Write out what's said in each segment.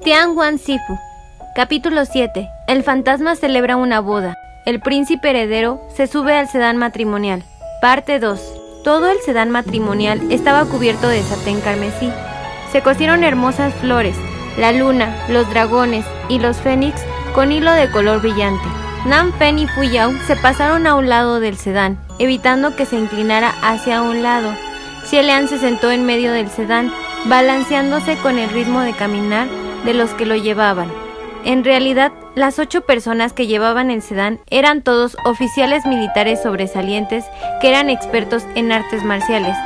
Tianguan Sifu. Capítulo 7. El fantasma celebra una boda. El príncipe heredero se sube al sedán matrimonial. Parte 2. Todo el sedán matrimonial estaba cubierto de satén carmesí. Se cosieron hermosas flores, la luna, los dragones y los fénix con hilo de color brillante. Nanfen y Fuyao se pasaron a un lado del sedán, evitando que se inclinara hacia un lado. Xielian se sentó en medio del sedán, balanceándose con el ritmo de caminar de los que lo llevaban. En realidad, las 8 personas que llevaban el sedán eran todos oficiales militares sobresalientes que eran expertos en artes marciales,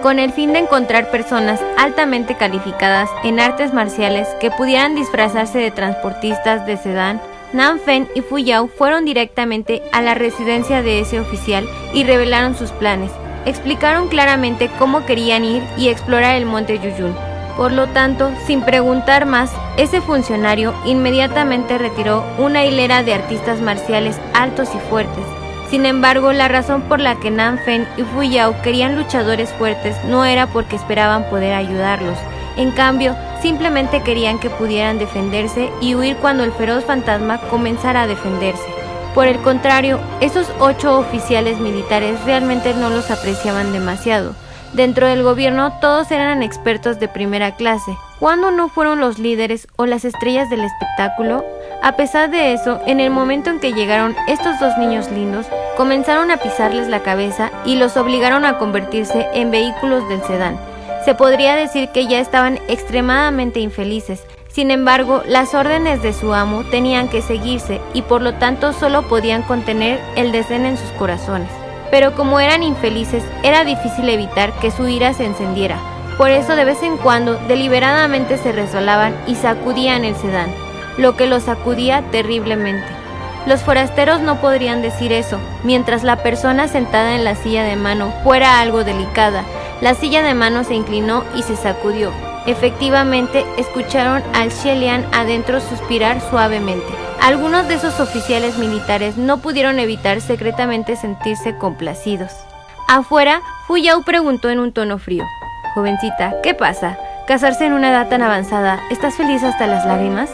con el fin de encontrar personas altamente calificadas en artes marciales que pudieran disfrazarse de transportistas de sedán. Nanfen y Fuyao fueron directamente a la residencia de ese oficial y revelaron sus planes. Explicaron claramente cómo querían ir y explorar el monte Yuyun. Por lo tanto, sin preguntar más, ese funcionario inmediatamente retiró una hilera de artistas marciales altos y fuertes. Sin embargo, la razón por la que Nanfen y Fuyao querían luchadores fuertes no era porque esperaban poder ayudarlos. En cambio, simplemente querían que pudieran defenderse y huir cuando el feroz fantasma comenzara a defenderse. Por el contrario, esos 8 oficiales militares realmente no los apreciaban demasiado. Dentro del gobierno todos eran expertos de primera clase. ¿Cuándo no fueron los líderes o las estrellas del espectáculo? A pesar de eso, en el momento en que llegaron estos 2 niños lindos, comenzaron a pisarles la cabeza y los obligaron a convertirse en vehículos del sedán. Se podría decir que ya estaban extremadamente infelices. Sin embargo, las órdenes de su amo tenían que seguirse y por lo tanto solo podían contener el desdén en sus corazones. Pero como eran infelices, era difícil evitar que su ira se encendiera. Por eso de vez en cuando, deliberadamente se resbalaban y sacudían el sedán, lo que los sacudía terriblemente. Los forasteros no podrían decir eso, mientras la persona sentada en la silla de mano fuera algo delicada. La silla de mano se inclinó y se sacudió. Efectivamente, escucharon al Xielian adentro suspirar suavemente. Algunos de esos oficiales militares no pudieron evitar secretamente sentirse complacidos. Afuera, Fuyao preguntó en un tono frío: «Jovencita, ¿qué pasa? ¿Casarse en una edad tan avanzada? ¿Estás feliz hasta las lágrimas?»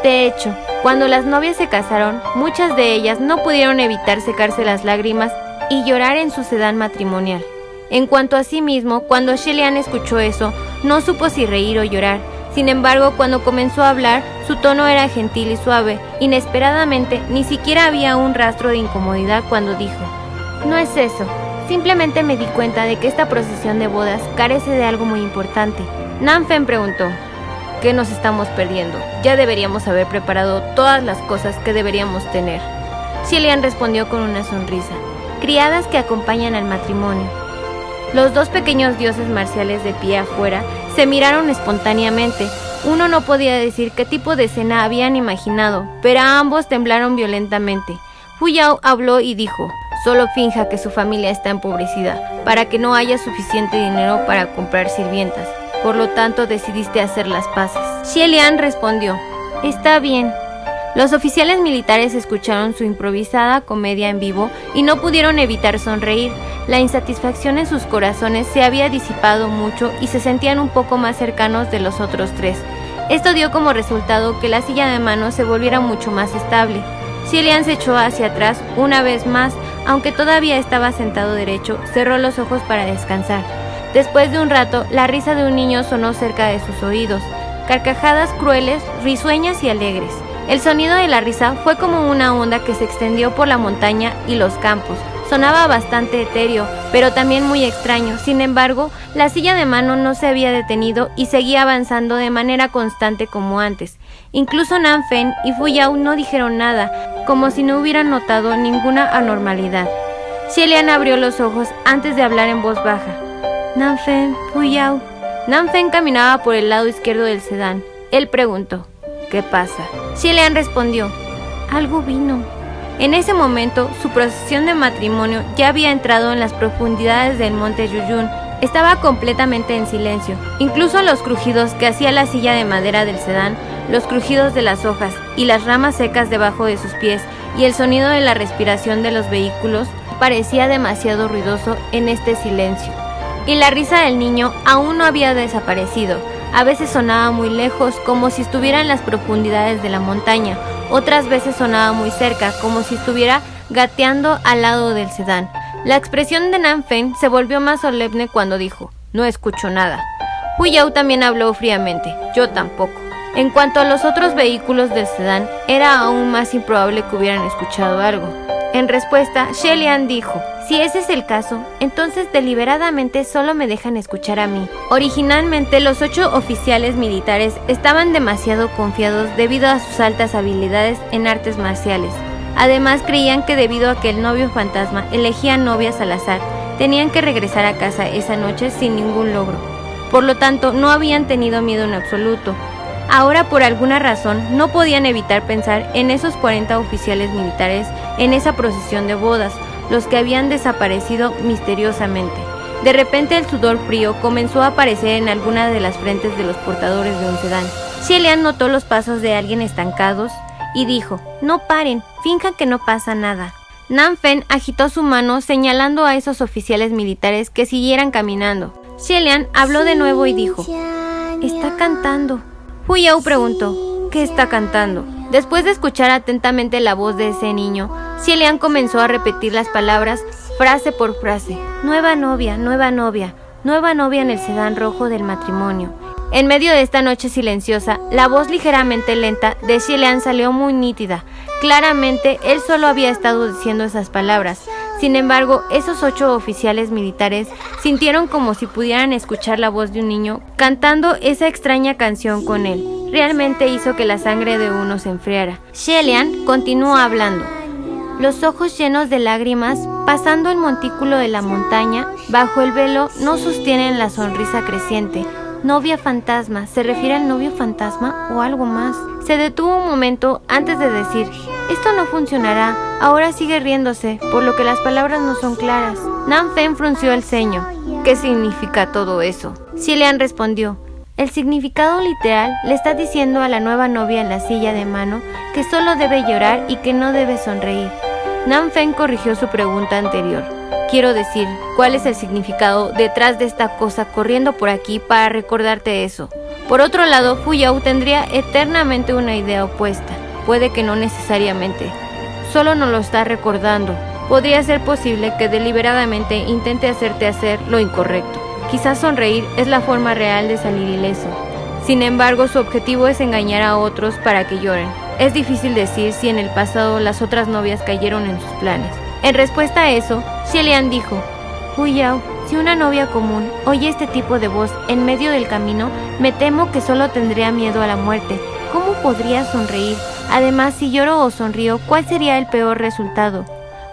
De hecho, cuando las novias se casaron, muchas de ellas no pudieron evitar secarse las lágrimas y llorar en su sedán matrimonial. En cuanto a sí mismo, cuando Xielian escuchó eso, no supo si reír o llorar. Sin embargo, cuando comenzó a hablar, su tono era gentil y suave. Inesperadamente, ni siquiera había un rastro de incomodidad cuando dijo: «No es eso. Simplemente me di cuenta de que esta procesión de bodas carece de algo muy importante». Nanfen preguntó: «¿Qué nos estamos perdiendo? Ya deberíamos haber preparado todas las cosas que deberíamos tener». Xielian respondió con una sonrisa: «Criadas que acompañan al matrimonio». Los 2 pequeños dioses marciales de pie afuera se miraron espontáneamente. Uno no podía decir qué tipo de escena habían imaginado, pero ambos temblaron violentamente. Fuyao habló y dijo: «Solo finja que su familia está empobrecida, para que no haya suficiente dinero para comprar sirvientas. Por lo tanto, decidiste hacer las paces». Xielian respondió: «Está bien». Los oficiales militares escucharon su improvisada comedia en vivo y no pudieron evitar sonreír. La insatisfacción en sus corazones se había disipado mucho y se sentían un poco más cercanos de los otros 3. Esto dio como resultado que la silla de mano se volviera mucho más estable. Xielian se echó hacia atrás una vez más, aunque todavía estaba sentado derecho, cerró los ojos para descansar. Después de un rato, la risa de un niño sonó cerca de sus oídos, carcajadas crueles, risueñas y alegres. El sonido de la risa fue como una onda que se extendió por la montaña y los campos. Sonaba bastante etéreo, pero también muy extraño. Sin embargo, la silla de mano no se había detenido y seguía avanzando de manera constante como antes. Incluso Nanfen y Fuyao no dijeron nada, como si no hubieran notado ninguna anormalidad. Xielian abrió los ojos antes de hablar en voz baja: «Nanfen, Fuyao». Nanfen caminaba por el lado izquierdo del sedán. Él preguntó: «¿Qué pasa?». Xielian respondió: «Algo vino». En ese momento, su procesión de matrimonio ya había entrado en las profundidades del monte Yuyun. Estaba completamente en silencio. Incluso los crujidos que hacía la silla de madera del sedán, los crujidos de las hojas y las ramas secas debajo de sus pies y el sonido de la respiración de los vehículos parecía demasiado ruidoso en este silencio. Y la risa del niño aún no había desaparecido. A veces sonaba muy lejos, como si estuviera en las profundidades de la montaña. Otras veces sonaba muy cerca, como si estuviera gateando al lado del sedán. La expresión de Nanfen se volvió más solemne cuando dijo: «No escucho nada». Hu Yao también habló fríamente: «Yo tampoco». En cuanto a los otros vehículos del sedán, era aún más improbable que hubieran escuchado algo. En respuesta, Xie Lian dijo: «Si ese es el caso, entonces deliberadamente solo me dejan escuchar a mí». Originalmente, los 8 oficiales militares estaban demasiado confiados debido a sus altas habilidades en artes marciales. Además, creían que debido a que el novio fantasma elegía novias al azar, tenían que regresar a casa esa noche sin ningún logro. Por lo tanto, no habían tenido miedo en absoluto. Ahora, por alguna razón, no podían evitar pensar en esos 40 oficiales militares en esa procesión de bodas, los que habían desaparecido misteriosamente. De repente, el sudor frío comenzó a aparecer en alguna de las frentes de los portadores de un sedán. Xie Lian notó los pasos de alguien estancados y dijo: «No paren, finjan que no pasa nada». Nanfen agitó su mano señalando a esos oficiales militares que siguieran caminando. Xie Lian habló de nuevo y dijo: «Está cantando». Hu Yao preguntó: «¿Qué está cantando?». Después de escuchar atentamente la voz de ese niño, Xie Lian comenzó a repetir las palabras frase por frase: «Nueva novia, nueva novia, nueva novia en el sedán rojo del matrimonio». En medio de esta noche silenciosa, la voz ligeramente lenta de Xie Lian salió muy nítida. Claramente, él solo había estado diciendo esas palabras. Sin embargo, esos 8 oficiales militares sintieron como si pudieran escuchar la voz de un niño cantando esa extraña canción con él. Realmente hizo que la sangre de uno se enfriara. Xie Lian continuó hablando. Los ojos llenos de lágrimas, pasando el montículo de la montaña, bajo el velo no sostienen la sonrisa creciente. Novia fantasma, ¿se refiere al novio fantasma o algo más? Se detuvo un momento antes de decir: «Esto no funcionará». Ahora sigue riéndose, por lo que las palabras no son claras. Nanfen frunció el ceño. «¿Qué significa todo eso?». Xie Lian respondió: «El significado literal le está diciendo a la nueva novia en la silla de mano que solo debe llorar y que no debe sonreír». Nanfen corrigió su pregunta anterior. «Quiero decir, ¿cuál es el significado detrás de esta cosa corriendo por aquí para recordarte eso?». Por otro lado, Hu Yao tendría eternamente una idea opuesta. Puede que no necesariamente. Solo nos lo está recordando. Podría ser posible que deliberadamente intente hacerte hacer lo incorrecto. Quizás sonreír es la forma real de salir ileso. Sin embargo, su objetivo es engañar a otros para que lloren. Es difícil decir si en el pasado las otras novias cayeron en sus planes. En respuesta a eso, Xie Lian dijo: «Hu Yao, si una novia común oye este tipo de voz en medio del camino, me temo que solo tendría miedo a la muerte. ¿Cómo podría sonreír? Además, si lloro o sonrío, ¿cuál sería el peor resultado?».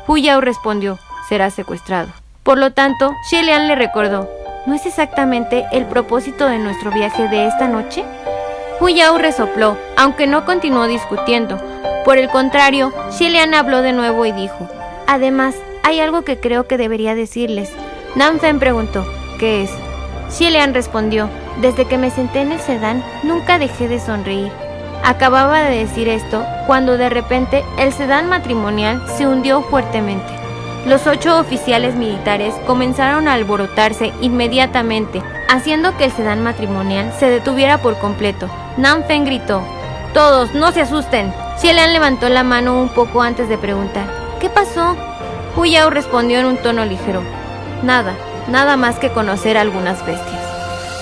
Hu Yao respondió: «Será secuestrado». Por lo tanto, Xie Lian le recordó: «¿No es exactamente el propósito de nuestro viaje de esta noche?». Hu Yao resopló, aunque no continuó discutiendo. Por el contrario, Xie Lian habló de nuevo y dijo: «Además, hay algo que creo que debería decirles». Nanfen preguntó: «¿Qué es?». Xie Lian respondió: «Desde que me senté en el sedán, nunca dejé de sonreír». Acababa de decir esto cuando de repente el sedán matrimonial se hundió fuertemente. Los 8 oficiales militares comenzaron a alborotarse inmediatamente, haciendo que el sedán matrimonial se detuviera por completo. Nanfen gritó: «¡Todos, no se asusten!». Xie Lian levantó la mano un poco antes de preguntar: «¿Qué pasó?». Hu Yao respondió en un tono ligero: «Nada más que conocer algunas bestias».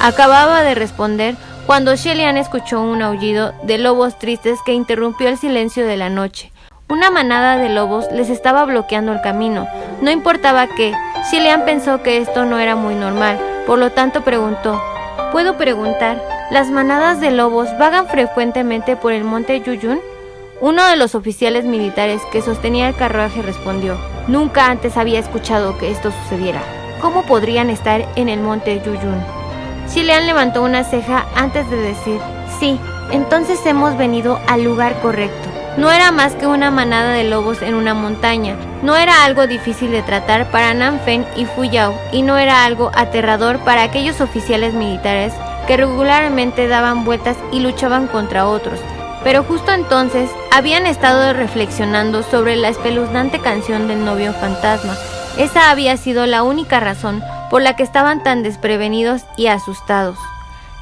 Acababa de responder cuando Xie Lian escuchó un aullido de lobos tristes que interrumpió el silencio de la noche. Una manada de lobos les estaba bloqueando el camino. No importaba qué, Xie Lian pensó que esto no era muy normal, por lo tanto preguntó: «¿Puedo preguntar, las manadas de lobos vagan frecuentemente por el monte Yuyun?». Uno de los oficiales militares que sostenía el carruaje respondió: «Nunca antes había escuchado que esto sucediera. ¿Cómo podrían estar en el monte Yuyun?». Xie Lian levantó una ceja antes de decir: «Sí, entonces hemos venido al lugar correcto». No era más que una manada de lobos en una montaña. No era algo difícil de tratar para Nanfen y Hu Yao, y no era algo aterrador para aquellos oficiales militares que regularmente daban vueltas y luchaban contra otros. Pero justo entonces habían estado reflexionando sobre la espeluznante canción del novio fantasma. Esa había sido la única razón por la que estaban tan desprevenidos y asustados.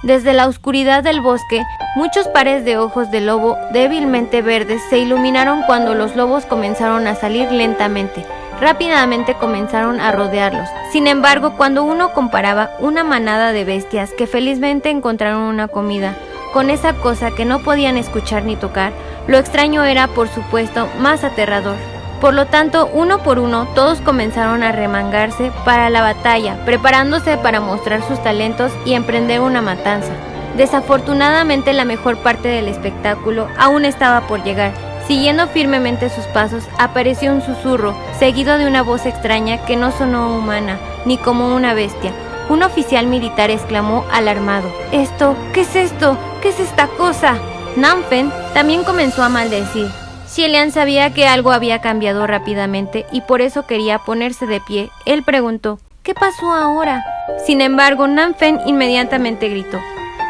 Desde la oscuridad del bosque, muchos pares de ojos de lobo débilmente verdes se iluminaron cuando los lobos comenzaron a salir lentamente. Rápidamente comenzaron a rodearlos. Sin embargo, cuando uno comparaba una manada de bestias que felizmente encontraron una comida con esa cosa que no podían escuchar ni tocar, lo extraño era, por supuesto, más aterrador. Por lo tanto, uno por uno, todos comenzaron a remangarse para la batalla, preparándose para mostrar sus talentos y emprender una matanza. Desafortunadamente, la mejor parte del espectáculo aún estaba por llegar. Siguiendo firmemente sus pasos, apareció un susurro, seguido de una voz extraña que no sonó humana, ni como una bestia. Un oficial militar exclamó alarmado: «¿Esto? ¿Qué es esto? ¿Qué es esta cosa?». Nanfen también comenzó a maldecir. Xielian sabía que algo había cambiado rápidamente y por eso quería ponerse de pie. Él preguntó: «¿Qué pasó ahora?». Sin embargo, Nanfen inmediatamente gritó: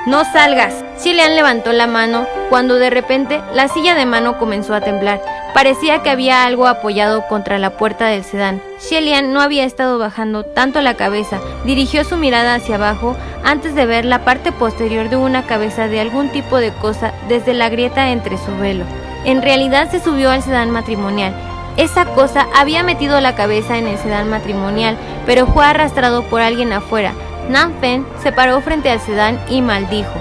«¡No salgas!». Xielian levantó la mano cuando de repente la silla de mano comenzó a temblar. Parecía que había algo apoyado contra la puerta del sedán. Xielian no había estado bajando tanto la cabeza. Dirigió su mirada hacia abajo antes de ver la parte posterior de una cabeza de algún tipo de cosa desde la grieta entre su velo. En realidad se subió al sedán matrimonial. Esa cosa había metido la cabeza en el sedán matrimonial, pero fue arrastrado por alguien afuera. Nanfen se paró frente al sedán y maldijo: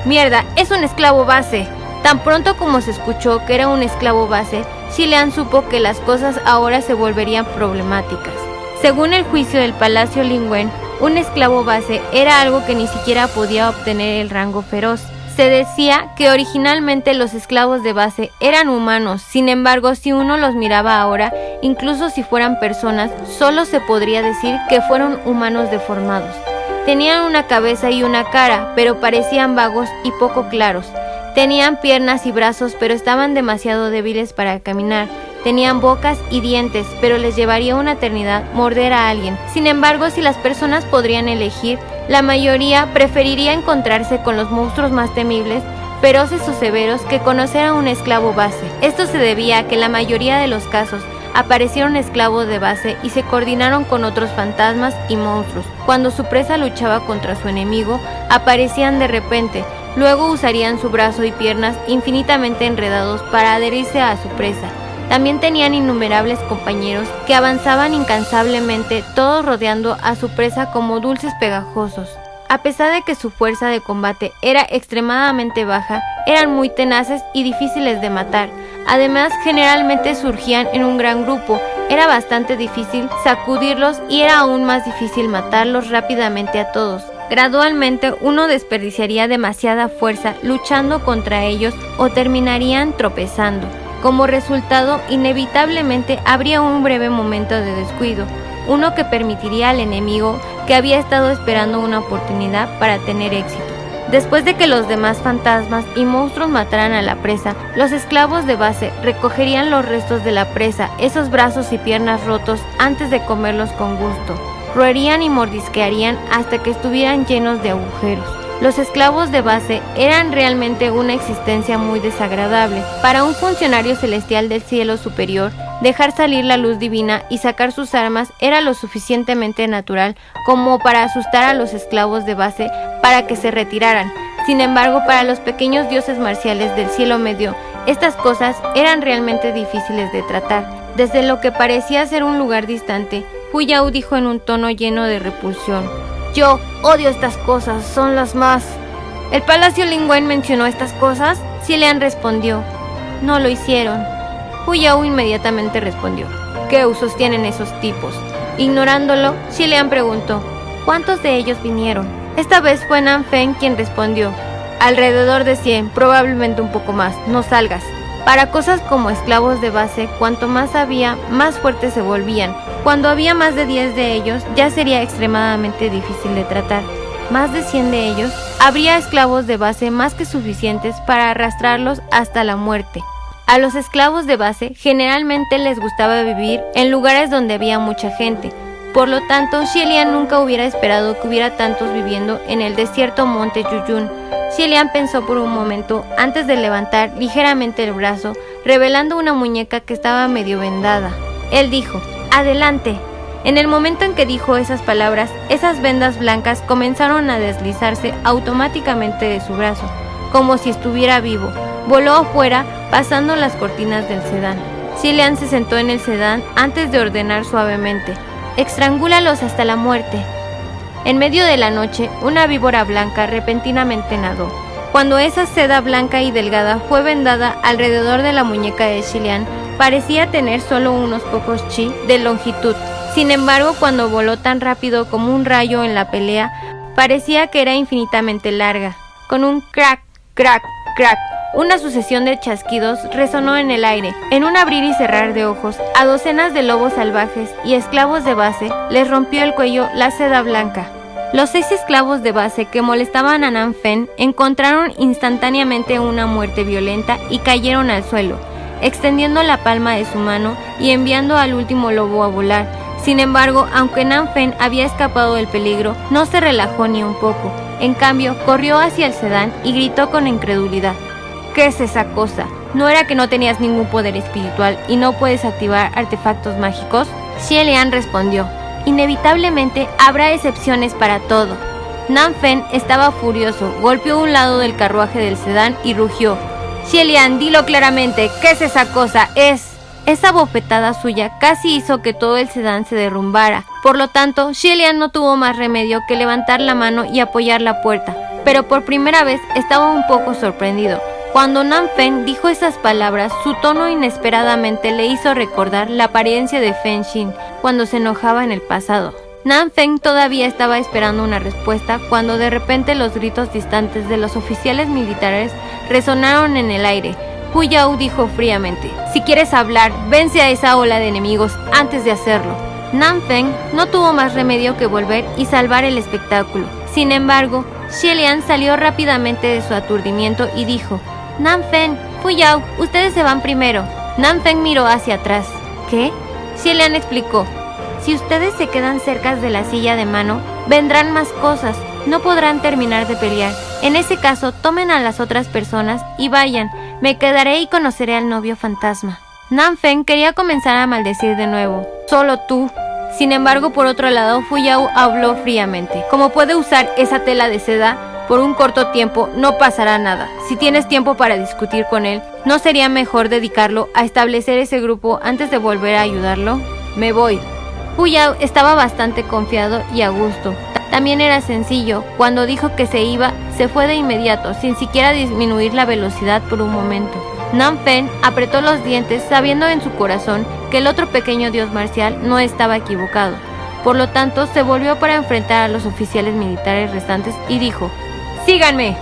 «¡Mierda! ¡Es un esclavo base!». Tan pronto como se escuchó que era un esclavo base, Xielian supo que las cosas ahora se volverían problemáticas. Según el juicio del Palacio Lingwen, un esclavo base era algo que ni siquiera podía obtener el rango feroz. Se decía que originalmente los esclavos de base eran humanos. Sin embargo, si uno los miraba ahora, incluso si fueran personas, solo se podría decir que fueron humanos deformados. Tenían una cabeza y una cara, pero parecían vagos y poco claros. Tenían piernas y brazos, pero estaban demasiado débiles para caminar. Tenían bocas y dientes, pero les llevaría una eternidad morder a alguien. Sin embargo, si las personas podrían elegir, la mayoría preferiría encontrarse con los monstruos más temibles, feroces o severos, que conocer a un esclavo base. Esto se debía a que en la mayoría de los casos aparecieron esclavos de base y se coordinaron con otros fantasmas y monstruos. Cuando su presa luchaba contra su enemigo, aparecían de repente. Luego usarían su brazo y piernas infinitamente enredados para adherirse a su presa. También tenían innumerables compañeros que avanzaban incansablemente, todos rodeando a su presa como dulces pegajosos. A pesar de que su fuerza de combate era extremadamente baja, eran muy tenaces y difíciles de matar. Además, generalmente surgían en un gran grupo. Era bastante difícil sacudirlos y era aún más difícil matarlos rápidamente a todos. Gradualmente uno desperdiciaría demasiada fuerza luchando contra ellos o terminarían tropezando. Como resultado, inevitablemente habría un breve momento de descuido, uno que permitiría al enemigo que había estado esperando una oportunidad para tener éxito. Después de que los demás fantasmas y monstruos mataran a la presa, los esclavos de base recogerían los restos de la presa, esos brazos y piernas rotos, antes de comerlos con gusto. Roerían y mordisquearían hasta que estuvieran llenos de agujeros. Los esclavos de base eran realmente una existencia muy desagradable. Para un funcionario celestial del cielo superior, dejar salir la luz divina y sacar sus armas era lo suficientemente natural como para asustar a los esclavos de base para que se retiraran. Sin embargo, para los pequeños dioses marciales del cielo medio, estas cosas eran realmente difíciles de tratar. Desde lo que parecía ser un lugar distante, Hu Yao dijo en un tono lleno de repulsión: «Yo odio estas cosas, son las más». ¿El Palacio Lingwen mencionó estas cosas? Xielian respondió: «No lo hicieron». Hu Yao inmediatamente respondió: «¿Qué usos tienen esos tipos?». Ignorándolo, Xielian preguntó: «¿Cuántos de ellos vinieron?». Esta vez fue Nanfen quien respondió: «Alrededor de 100, probablemente un poco más, no salgas». Para cosas como esclavos de base, cuanto más había, más fuertes se volvían. Cuando había más de 10 de ellos, ya sería extremadamente difícil de tratar. Más de 100 de ellos, habría esclavos de base más que suficientes para arrastrarlos hasta la muerte. A los esclavos de base generalmente les gustaba vivir en lugares donde había mucha gente. Por lo tanto, Xielian nunca hubiera esperado que hubiera tantos viviendo en el desierto monte Yuyun. Xielian pensó por un momento antes de levantar ligeramente el brazo, revelando una muñeca que estaba medio vendada. Él dijo: «Adelante». En el momento en que dijo esas palabras, esas vendas blancas comenzaron a deslizarse automáticamente de su brazo, como si estuviera vivo. Voló afuera, pasando las cortinas del sedán. Cillian se sentó en el sedán antes de ordenar suavemente: «Estrangúlalos hasta la muerte». En medio de la noche, una víbora blanca repentinamente nadó. Cuando esa seda blanca y delgada fue vendada alrededor de la muñeca de Cillian, parecía tener solo unos pocos chi de longitud. Sin embargo, cuando voló tan rápido como un rayo en la pelea, parecía que era infinitamente larga. Con un crack, crack, crack, una sucesión de chasquidos resonó en el aire. En un abrir y cerrar de ojos, a docenas de lobos salvajes y esclavos de base les rompió el cuello la seda blanca. Los 6 esclavos de base que molestaban a Nan Fen encontraron instantáneamente una muerte violenta y cayeron al suelo, extendiendo la palma de su mano y enviando al último lobo a volar. Sin embargo, aunque Nan Fen había escapado del peligro, no se relajó ni un poco. En cambio, corrió hacia el sedán y gritó con incredulidad: «¿Qué es esa cosa? ¿No era que no tenías ningún poder espiritual y no puedes activar artefactos mágicos?». Cillian respondió: «Inevitablemente habrá excepciones para todo». Nan Fen estaba furioso, golpeó un lado del carruaje del sedán y rugió: «Cillian, dilo claramente, ¿qué es esa cosa? Esa bofetada suya casi hizo que todo el sedán se derrumbara. Por lo tanto, Cillian no tuvo más remedio que levantar la mano y apoyar la puerta, pero por primera vez estaba un poco sorprendido. Cuando Nan Fen dijo esas palabras, su tono inesperadamente le hizo recordar la apariencia de Fen Xin cuando se enojaba en el pasado. Nan Fen todavía estaba esperando una respuesta cuando de repente los gritos distantes de los oficiales militares resonaron en el aire. Hu Yao dijo fríamente: «Si quieres hablar, vence a esa ola de enemigos antes de hacerlo». Nan Fen no tuvo más remedio que volver y salvar el espectáculo. Sin embargo, Cillian salió rápidamente de su aturdimiento y dijo: «Nan Fen, Hu Yao, ustedes se van primero». Nan Fen miró hacia atrás. «¿Qué?». Cillian explicó: «Si ustedes se quedan cerca de la silla de mano, vendrán más cosas, no podrán terminar de pelear. En ese caso, tomen a las otras personas y vayan. Me quedaré y conoceré al novio fantasma». Nan Fen quería comenzar a maldecir de nuevo: «Solo tú». Sin embargo, por otro lado, Hu Yao habló fríamente: «Como puede usar esa tela de seda por un corto tiempo, no pasará nada. Si tienes tiempo para discutir con él, ¿no sería mejor dedicarlo a establecer ese grupo antes de volver a ayudarlo? Me voy». Hu Yao estaba bastante confiado y a gusto. También era sencillo. Cuando dijo que se iba, se fue de inmediato, sin siquiera disminuir la velocidad por un momento. Nan Fen apretó los dientes, sabiendo en su corazón que el otro pequeño dios marcial no estaba equivocado. Por lo tanto, se volvió para enfrentar a los oficiales militares restantes y dijo: «¡Síganme!».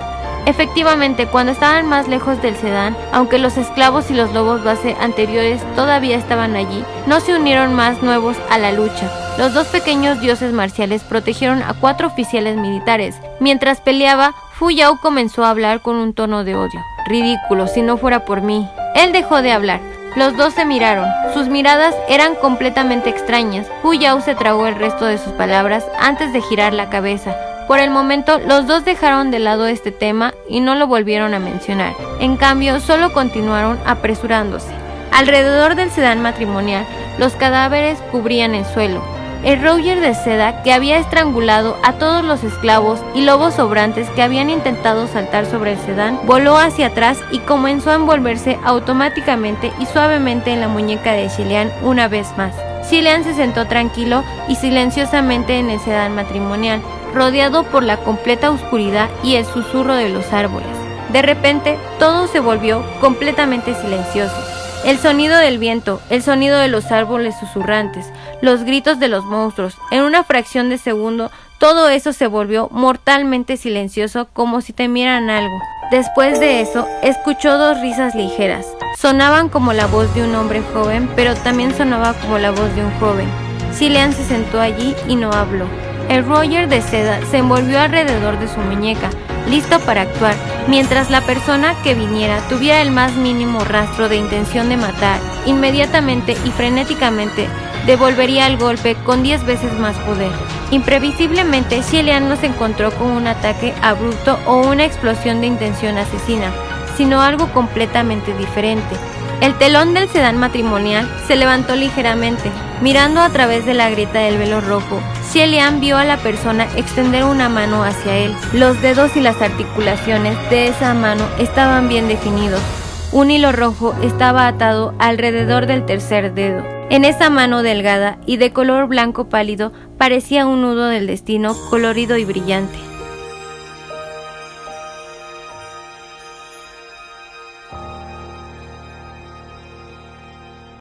Efectivamente, cuando estaban más lejos del sedán, aunque los esclavos y los lobos base anteriores todavía estaban allí, no se unieron más nuevos a la lucha. Los 2 pequeños dioses marciales protegieron a 4 oficiales militares. Mientras peleaba, Hu Yao comenzó a hablar con un tono de odio: «Ridículo, si no fuera por mí». Él dejó de hablar. Los 2 se miraron. Sus miradas eran completamente extrañas. Hu Yao se tragó el resto de sus palabras antes de girar la cabeza. Por el momento, los 2 dejaron de lado este tema y no lo volvieron a mencionar. En cambio, solo continuaron apresurándose. Alrededor del sedán matrimonial, los cadáveres cubrían el suelo. El Roger de seda, que había estrangulado a todos los esclavos y lobos sobrantes que habían intentado saltar sobre el sedán, voló hacia atrás y comenzó a envolverse automáticamente y suavemente en la muñeca de Cillian una vez más. Cillian se sentó tranquilo y silenciosamente en el sedán matrimonial, rodeado por la completa oscuridad y el susurro de los árboles. De repente, todo se volvió completamente silencioso. El sonido del viento, el sonido de los árboles susurrantes, los gritos de los monstruos. En una fracción de segundo, todo eso se volvió mortalmente silencioso, como si temieran algo. Después de eso, escuchó 2 risas ligeras. Sonaban como la voz de un hombre joven, pero también sonaba como la voz de un joven. Cillian se sentó allí y no habló. El Roger de seda se envolvió alrededor de su muñeca, listo para actuar, mientras la persona que viniera tuviera el más mínimo rastro de intención de matar. Inmediatamente y frenéticamente devolvería el golpe con 10 veces más poder. Imprevisiblemente, Cillian no se encontró con un ataque abrupto o una explosión de intención asesina, sino algo completamente diferente. El telón del sedán matrimonial se levantó ligeramente. Mirando a través de la grieta del velo rojo, Xie Lian vio a la persona extender una mano hacia él. Los dedos y las articulaciones de esa mano estaban bien definidos. Un hilo rojo estaba atado alrededor del tercer dedo. En esa mano delgada y de color blanco pálido parecía un nudo del destino colorido y brillante.